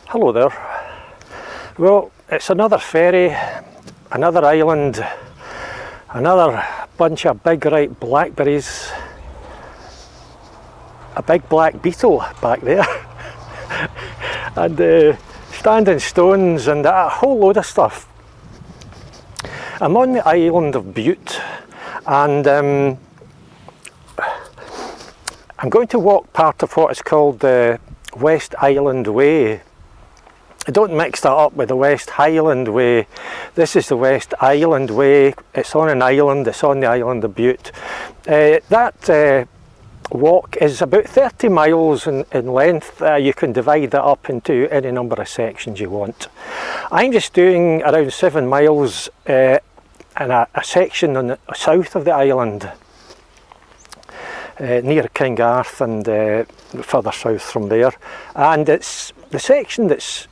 Hello there. Well, it's another ferry, another island, another bunch of big ripe blackberries, a big black beetle back there, and standing stones and a whole load of stuff. I'm on the Island of Bute, and I'm going to walk part of what is called the West Island Way. Don't mix that up with the West Highland Way. This is the West Island Way. It's on an island, it's on the Island of Bute. That walk is about 30 miles in length. You can divide that up into any number of sections you want. I'm just doing around 7 miles in a section on the south of the island, near Kingarth and further south from there. And it's the section that's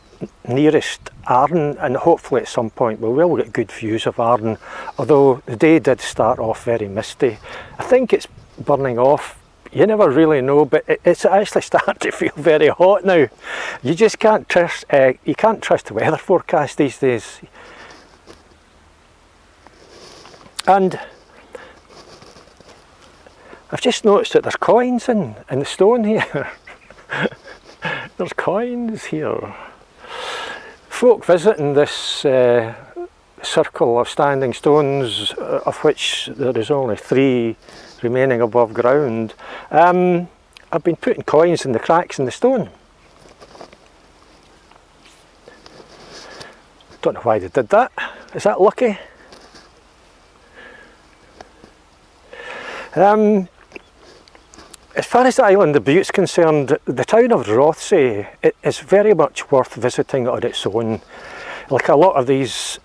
nearest Arden, and hopefully at some point we will get good views of Arden, although the day did start off very misty. I think it's burning off, you never really know, but it's actually starting to feel very hot now. You just can't trust the weather forecast these days. And I've just noticed that there's coins in the stone here. There's coins here. Folk visiting this circle of standing stones, of which there is only 3 remaining above ground, I've been putting coins in the cracks in the stone. Don't know why they did that. Is that lucky? As far as the Island of Bute is concerned, the town of Rothesay is very much worth visiting on its own. Like a lot of these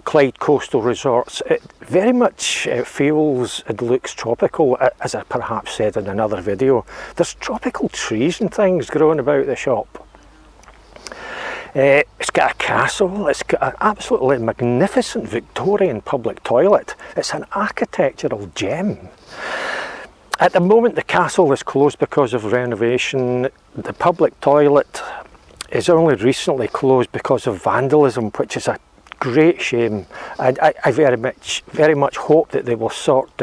Clyde coastal resorts, it very much feels and looks tropical, as I perhaps said in another video. There's tropical trees and things growing about the shop. It's got a castle, it's got an absolutely magnificent Victorian public toilet. It's an architectural gem. At the moment the castle is closed because of renovation. The public toilet is only recently closed because of vandalism, which is a great shame. I very much hope that they will sort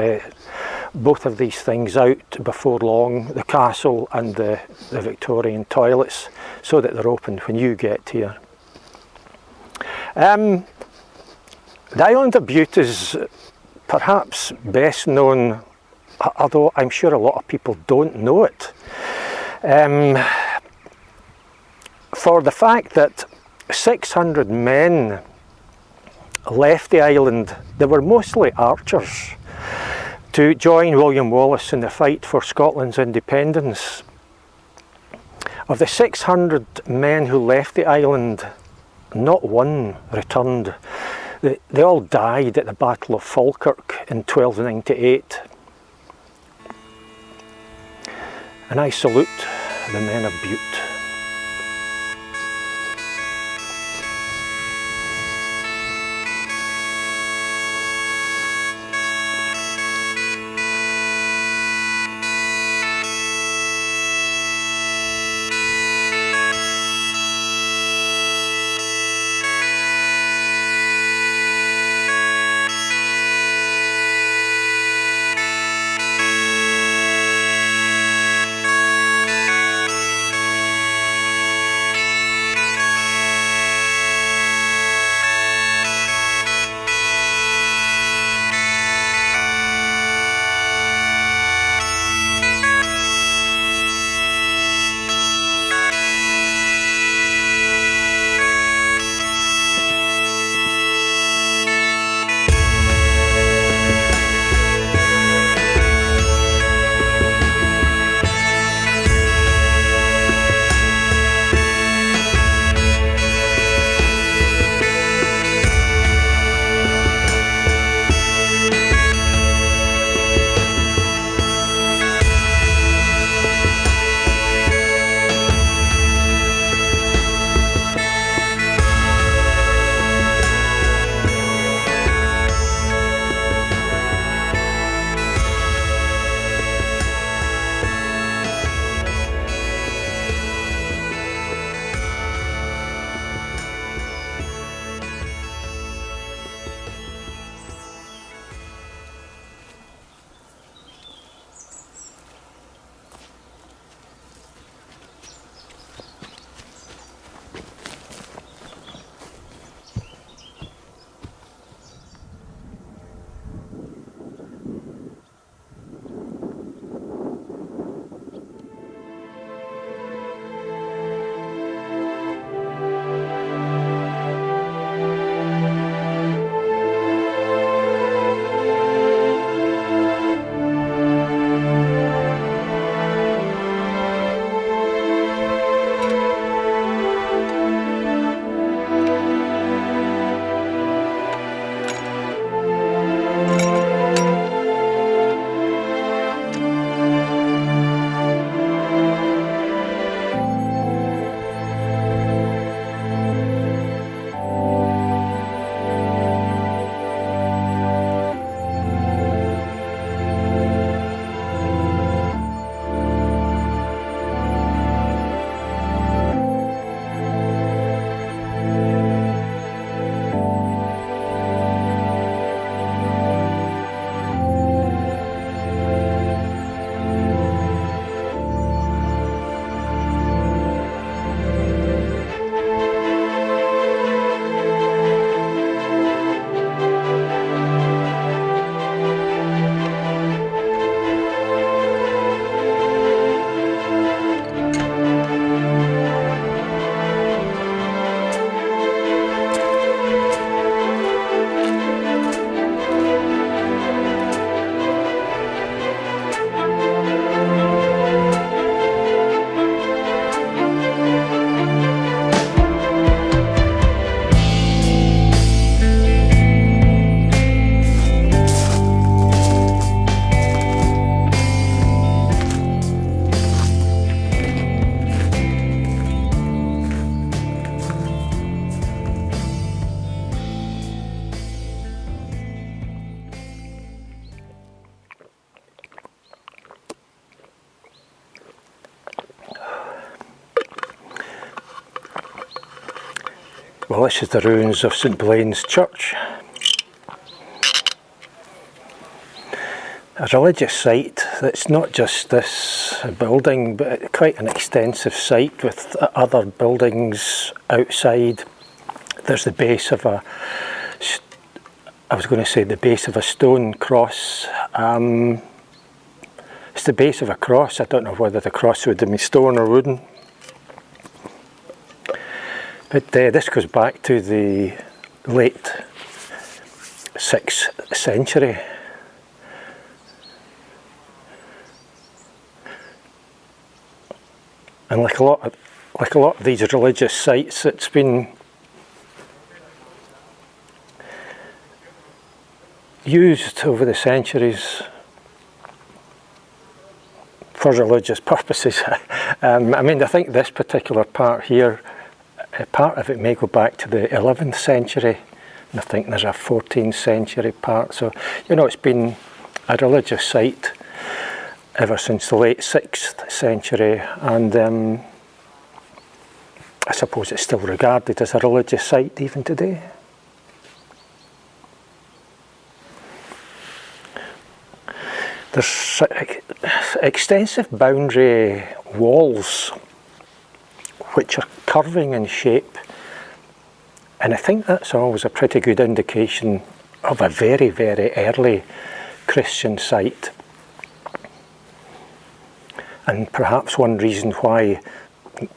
both of these things out before long, the castle and the Victorian toilets, so that they're open when you get here. The Island of Bute is perhaps best known, although I'm sure a lot of people don't know it, for the fact that 600 men left the island. They were mostly archers, to join William Wallace in the fight for Scotland's independence. Of the 600 men who left the island, not one returned. They all died at the Battle of Falkirk in 1298. And I salute the men of Bute. Well, this is the ruins of St Blane's Church. A religious site that's not just this building, but quite an extensive site with other buildings outside. There's the base of a, I was going to say the base of a stone cross. It's the base of a cross. I don't know whether the cross would have been stone or wooden. But this goes back to the late 6th century. And like a lot of these religious sites, it's been used over the centuries for religious purposes. I mean, I think this particular part here, part of it may go back to the 11th century, and I think there's a 14th century part. So, you know, it's been a religious site ever since the late 6th century, and I suppose it's still regarded as a religious site even today. There's extensive boundary walls which are curving in shape, and I think that's always a pretty good indication of a very, very early Christian site. And perhaps one reason why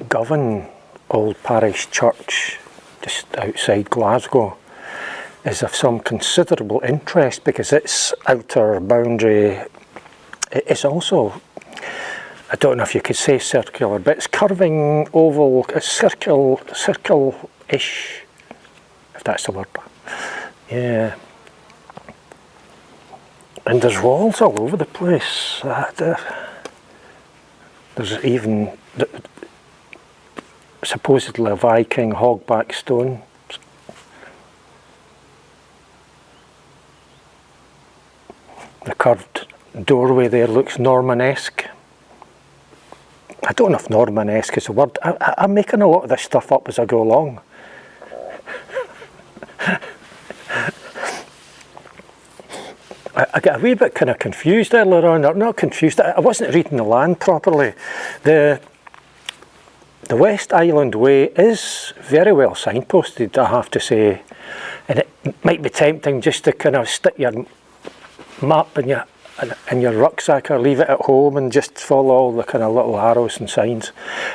Govan Old Parish Church, just outside Glasgow, is of some considerable interest, because its outer boundary is also, I don't know if you could say circular, but it's curving oval, it's circle-ish, if that's the word. Yeah. And there's walls all over the place. There's even supposedly a Viking hogback stone. The curved doorway there looks Normanesque. I don't know if Normanesque is a word. I'm making a lot of this stuff up as I go along. I got a wee bit kind of confused earlier on. I'm not confused, I wasn't reading the land properly. The West Island Way is very well signposted, I have to say. And it might be tempting just to kind of stick your map in your rucksack or leave it at home and just follow all the kind of little arrows and signs.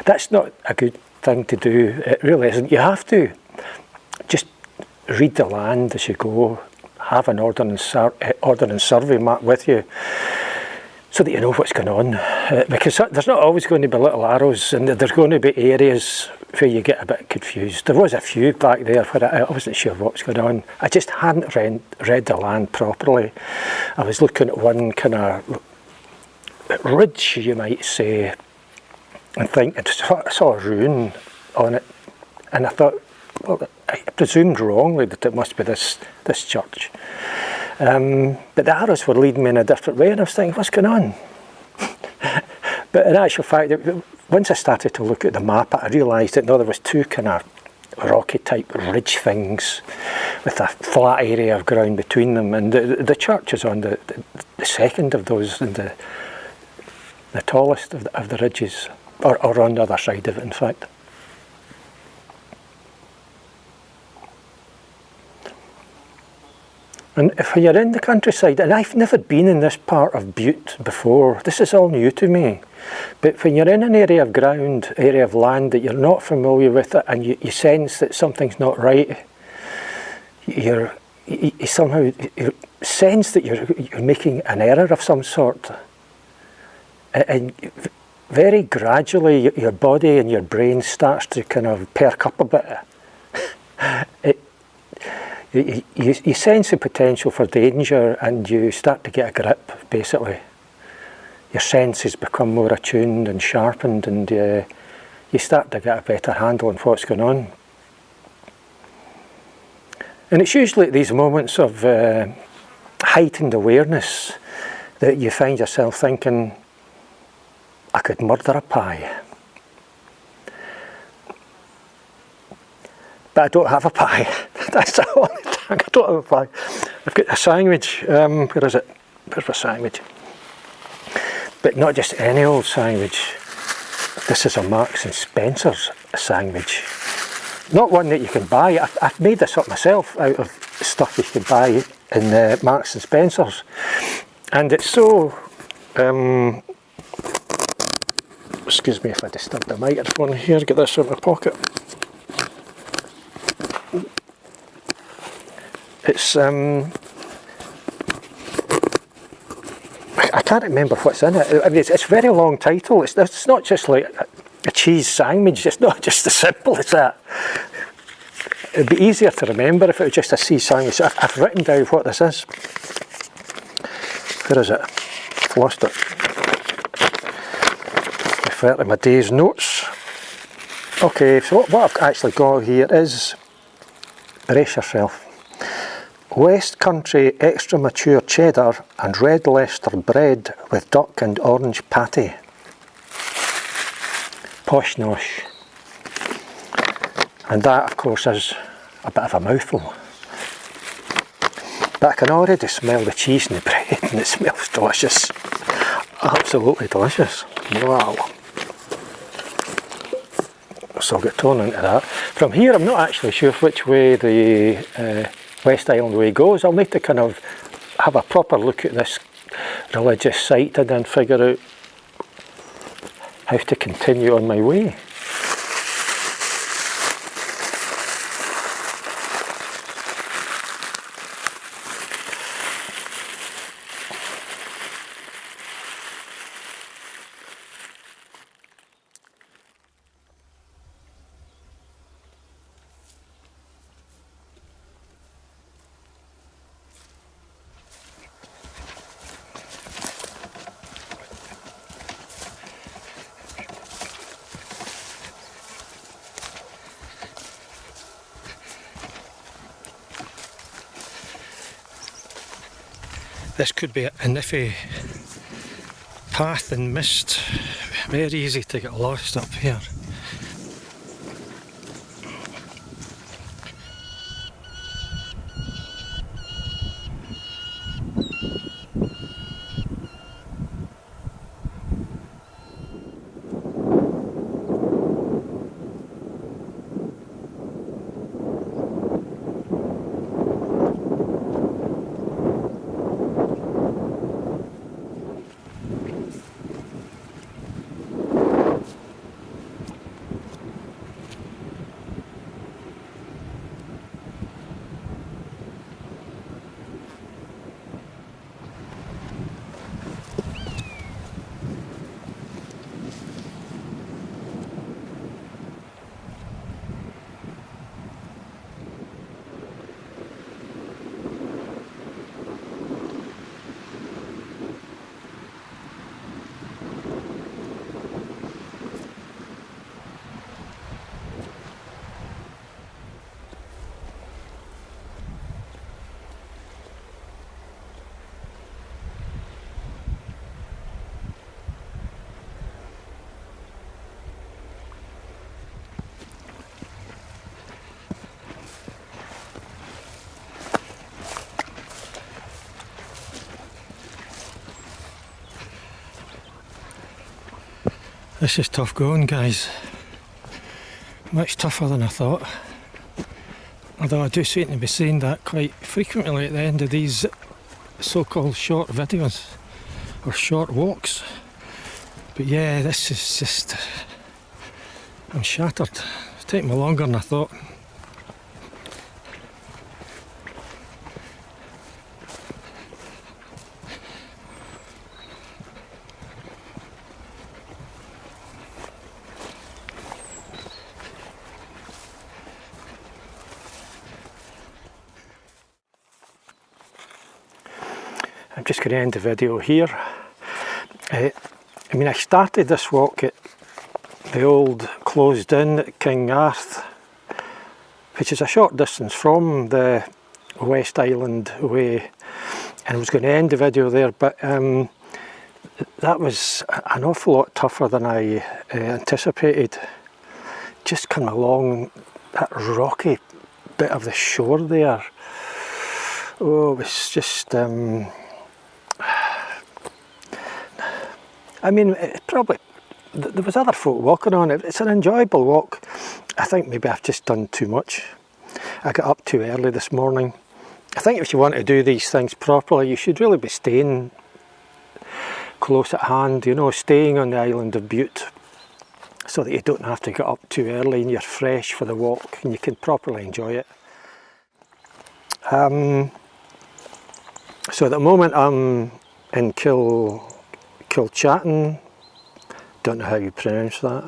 That's not a good thing to do. It really isn't. You have to just read the land as you go. Have an ordnance survey map with you so that you know what's going on. Because there's not always going to be little arrows, and there's going to be areas where you get a bit confused. There was a few back there where I wasn't sure what was going on. I just hadn't read the land properly. I was looking at one kind of ridge, you might say, and think I saw a ruin on it, and I thought, well, I presumed wrongly that it must be this church. But the arrows were leading me in a different way, and I was thinking, what's going on? But in actual fact, once I started to look at the map, I realised that no, there was two kind of rocky type ridge things with a flat area of ground between them, and the church is on the second of those, and the tallest of the ridges, or on the other side of it, in fact. And if you're in the countryside, and I've never been in this part of Bute before, this is all new to me, but when you're in an area of ground, area of land that you're not familiar with, and you sense that something's not right, you somehow sense that you're making an error of some sort, and very gradually your body and your brain starts to kind of perk up a bit. You sense the potential for danger, and you start to get a grip, basically. Your senses become more attuned and sharpened, and you start to get a better handle on what's going on. And it's usually at these moments of heightened awareness that you find yourself thinking, I could murder a pie. but I don't have a pie. That's the only thing, I don't have a pie. I've got a sandwich, where is it? Where's my sandwich? But not just any old sandwich. This is a Marks and Spencer's sandwich. Not one that you can buy. I've made this up myself out of stuff you can buy in Marks and Spencer's. And it's so, excuse me if I disturb the microphone here, get this out of my pocket. It's, I can't remember what's in it. I mean, it's a very long title. It's not just like a cheese sandwich. It's not just as simple as that. It'd be easier to remember if it was just a cheese sandwich. I've written down what this is. Where is it? I've lost it. Refer to my day's notes. Okay, so what I've actually got here is, brace yourself, West Country extra mature cheddar and red Leicester bread with duck and orange patty. Posh nosh. And that, of course, is a bit of a mouthful. But I can already smell the cheese and the bread, and it smells delicious. Absolutely delicious. Wow. So I'll get torn into that. From here, I'm not actually sure which way the West Island Way goes. I'll need to kind of have a proper look at this religious site and then figure out how to continue on my way. This could be a niffy path and mist. Very easy to get lost up here. This is tough going, guys. Much tougher than I thought. Although I do seem to be saying that quite frequently at the end of these so-called short videos or short walks. But yeah, this is just, I'm shattered. It's taking me longer than I thought. I'm just going to end the video here. I mean, I started this walk at the old closed inn at Kingarth, which is a short distance from the West Island Way, and I was going to end the video there, but that was an awful lot tougher than I anticipated. Just kind of along that rocky bit of the shore there. Oh, it was just, I mean, probably, there was other folk walking on it. It's an enjoyable walk. I think maybe I've just done too much. I got up too early this morning. I think if you want to do these things properly, you should really be staying close at hand, you know, staying on the Island of Bute, so that you don't have to get up too early and you're fresh for the walk and you can properly enjoy it. So at the moment I'm in Kilchattan, don't know how you pronounce that,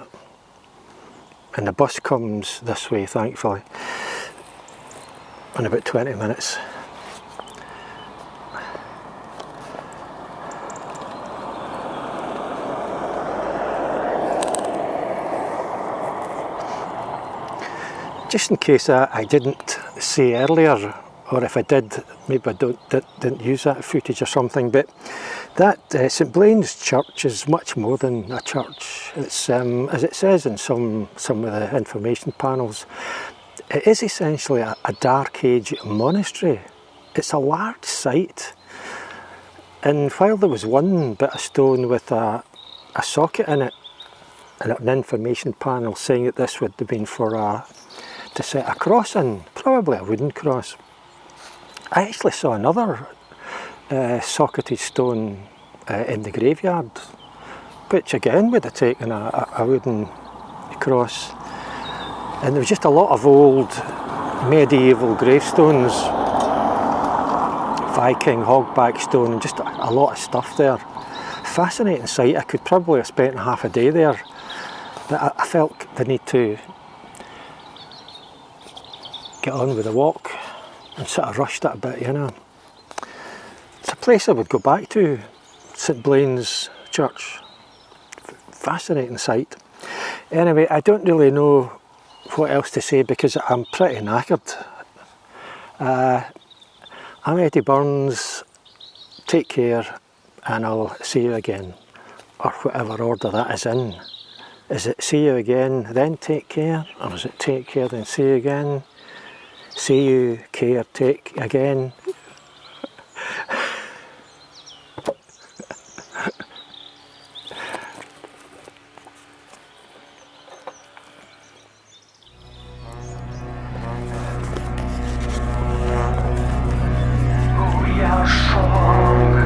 and the bus comes this way thankfully in about 20 minutes. Just in case I didn't say earlier, or if I did, maybe I didn't use that footage or something, but that St Blane's church is much more than a church. It's, as it says in some of the information panels, it is essentially a Dark Age monastery. It's a large site, and while there was one bit of stone with a socket in it, and an information panel saying that this would have been for to set a cross in, probably a wooden cross. I actually saw another socketed stone in the graveyard, which again would have taken a wooden cross. And there was just a lot of old medieval gravestones, Viking, hogback stone, and just a lot of stuff there. Fascinating sight. I could probably have spent half a day there, but I felt the need to get on with the walk and sort of rushed it a bit, you know. It's a place I would go back to, St Blane's Church. Fascinating sight. Anyway, I don't really know what else to say because I'm pretty knackered. I'm Eddie Burns, take care, and I'll see you again, or whatever order that is in. Is it see you again, then take care, or is it take care, then see you again? See you, care, take again. We are strong,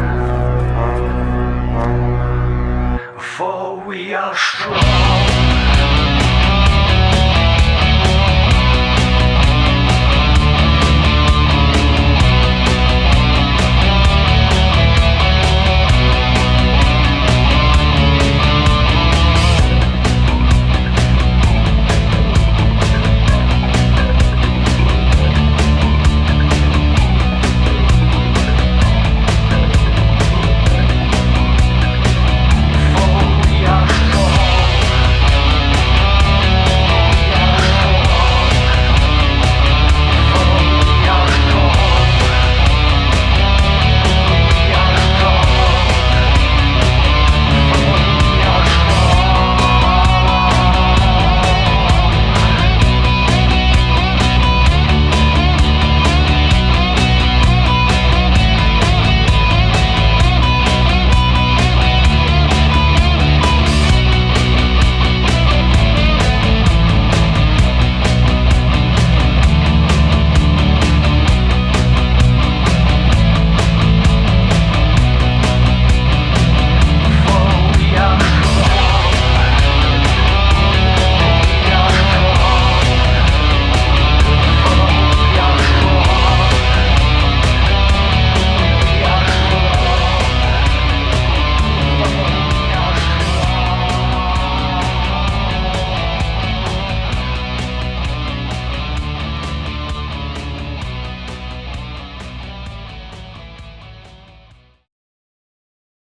for we are strong.